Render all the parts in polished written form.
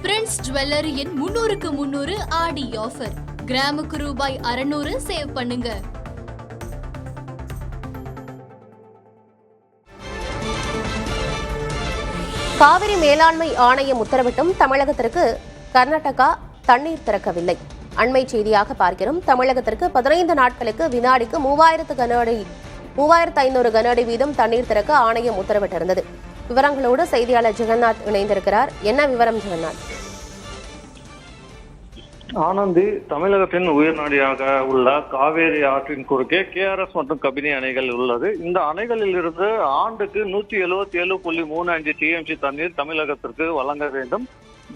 Prince ஜுவல்லரியின் 300க்கு 300 ஆடி offer. கிராமுக்கு ரூபாய் 600 சேவ் பண்ணுங்க. காவிரி மேலாண்மை ஆணையம் உத்தரவிட்டும் தமிழகத்திற்கு கர்நாடகா தண்ணீர் திறக்கவில்லை. அண்மை செய்தியாக பார்க்கிறோம். தமிழகத்திற்கு 15 நாட்களுக்கு வினாடிக்கு 3500 கன அடி வீதம் தண்ணீர் திறக்க ஆணையம் உத்தரவிட்டிருந்தது. விவரங்களோடு செய்தியாளர் ஜெகநாத் இணைந்திருக்கிறார். என்ன விவரம் ஜெகநாத்? ஆனந்தி, தமிழகத்தின் உயிர்நாடியாக உள்ள காவேரி ஆற்றின் குறுக்கே KRS மற்றும் கபினி அணைகள் உள்ளது. இந்த அணைகளில் இருந்து ஆண்டுக்கு 177.35 TMC தண்ணீர் தமிழகத்திற்கு வழங்க வேண்டும்.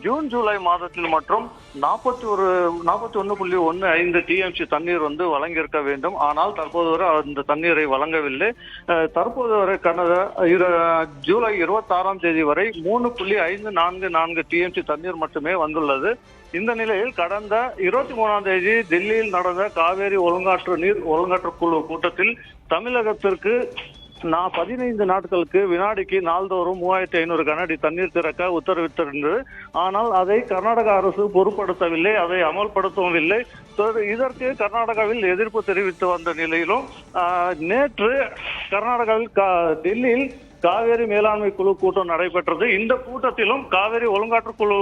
ஜூன் ஜூலை மாதத்தில் மற்றும் 41.15 TMC தண்ணீர் வழங்கியிருக்க வேண்டும். ஆனால் தற்போது வரை அந்த தண்ணீரை வழங்கவில்லை. தற்போது வரை கடந்த ஜூலை 26ஆம் தேதி வரை 3.544 TMC தண்ணீர் மட்டுமே வந்துள்ளது. இந்த நிலையில் கடந்த 23ஆம் தேதி டெல்லியில் நடந்த காவேரி ஒழுங்காற்று குழு கூட்டத்தில் தமிழகத்திற்கு 15 நாட்களுக்கு வினாடிக்கு நாள்தோறும் 3500 கன அடி தண்ணீர் திறக்க உத்தரவிட்டிருந்தது. ஆனால் அதை கர்நாடக அரசு பொருட்படுத்தவில்லை, அதை அமல்படுத்தவில்லை. இதற்கு கர்நாடகாவில் எதிர்ப்பு தெரிவித்து வந்த நிலையிலும் நேற்று கர்நாடகாவில் டெல்லியில் காவேரி மேலாண்மை குழு கூட்டம் நடைபெற்றது. இந்த கூட்டத்திலும் காவேரி ஒழுங்காற்று குழு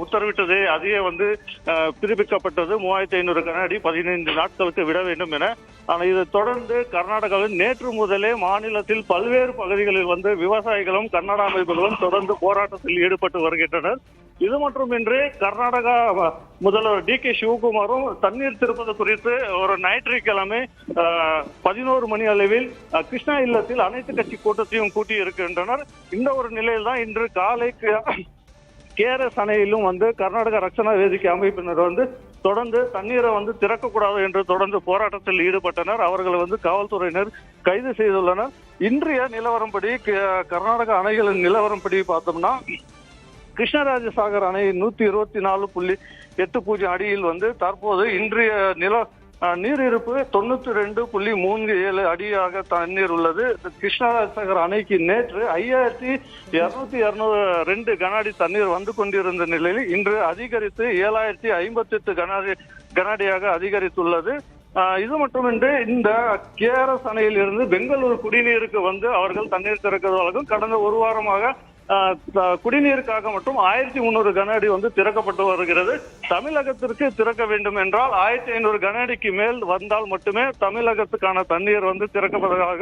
உத்தரவிட்டது அதையே பிறப்பிக்கப்பட்டது. 3500 கன அடி 15 நாட்களுக்கு விட வேண்டும் என. ஆனால் இதை தொடர்ந்து கர்நாடகாவில் நேற்று முதலே மாநிலத்தில் பல்வேறு பகுதிகளில் விவசாயிகளும் கன்னட அமைப்புகளும் தொடர்ந்து போராட்டத்தில் ஈடுபட்டு வருகின்றனர். இது மட்டுமின்றி கர்நாடகா முதல்வர் DK சிவகுமாரும் தண்ணீர் திறப்பது குறித்து ஒரு ஞாயிற்றுக்கிழமை 11 மணி அளவில் கிருஷ்ணா இல்லத்தில் அனைத்து கட்சி கூட்டத்தையும் கூட்டி இருக்கின்றனர். இந்த ஒரு நிலையில் தான் இன்று காலை KRS அணையிலும் கர்நாடக ரட்சணா வேதிக்கை அமைப்பினர் தொடர்ந்து தண்ணீரை திறக்கக்கூடாது என்று தொடர்ந்து போராட்டத்தில் ஈடுபட்டனர். அவர்கள் காவல்துறையினர் கைது செய்துள்ளனர். இன்றைய நிலவரம்படி கர்நாடக அணைகளின் நிலவரம்படி பார்த்தோம்னா கிருஷ்ணராஜசாகர் அணை 124.80 அடியில் தற்போது இன்றைய நீரிருப்பு 92.37 அடியாக தண்ணீர் உள்ளது. கிருஷ்ணராஜசாகர் அணைக்கு நேற்று 5202 கன அடி தண்ணீர் கொண்டிருந்த நிலையில் இன்று அதிகரித்து 7058 கன அடியாக அதிகரித்துள்ளது. இது மட்டுமின்றி இந்த KRS அணையில் இருந்து பெங்களூர் குடிநீருக்கு அவர்கள் தண்ணீர் திறக்கிறதாலும் கடந்த ஒரு வாரமாக குடிநீருக்காக மட்டும் 1300 கன அடி திறக்கப்பட்டு வருகிறது. தமிழகத்திற்கு திறக்க வேண்டும் என்றால் 1500 கன அடிக்கு மேல் வந்தால் மட்டுமே தமிழகத்துக்கான தண்ணீர் திறக்கப்படுவதாக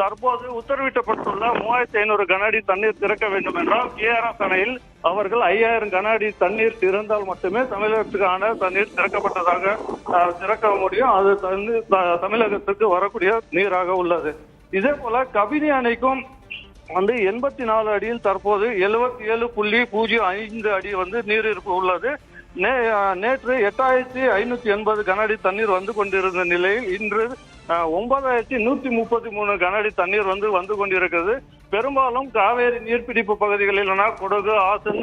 தற்போது உத்தரவிட்டப்பட்டுள்ள 3500 கன அடி தண்ணீர் திறக்க வேண்டும் என்றால் KRS அணையில் அவர்கள் 5000 கன அடி தண்ணீர் திறந்தால் மட்டுமே தமிழகத்துக்கான தண்ணீர் திறக்கப்பட்டதாக திறக்க முடியும். அது தமிழகத்துக்கு வரக்கூடிய நீராக உள்ளது. இதே போல கபினி அணைக்கும் 84 அடியில் தற்போது 77.05 அடி நீரிருப்பு உள்ளது. நேற்று 8580 கன அடி தண்ணீர் கொண்டிருந்த நிலையில் இன்று 9133 கன அடி தண்ணீர் வந்து கொண்டிருக்கிறது. பெரும்பாலும் காவேரி நீர்பிடிப்பு பகுதிகளில் கொடகு, ஆசன்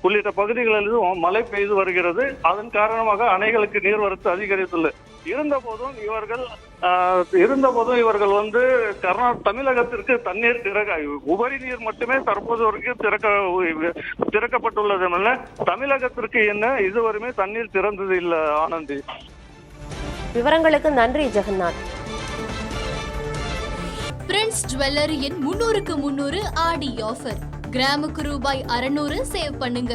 உள்ளிட்ட பகுதிகளில் மழை பெய்து வருகிறது. அதன் காரணமாக அணைகளுக்கு நீர்வரத்து அதிகரித்துள்ளது. இருந்தபோதும் இவர்கள் தமிழகத்திற்கு தண்ணீர் உபரி நீர் மட்டுமே தற்போது வரைக்கும் திறக்கப்பட்டுள்ளது. தமிழகத்திற்கு என்ன இதுவரையுமே தண்ணீர் திறந்தது இல்லை. ஆனந்தி, விவரங்களுக்கு நன்றி ஜெகநாத். பிரின்ஸ் ஜுவல்லரியின் 300க்கு 300 ஆடி ஆஃபர். கிராமுக்கு ரூபாய் 600 சேவ் பண்ணுங்க.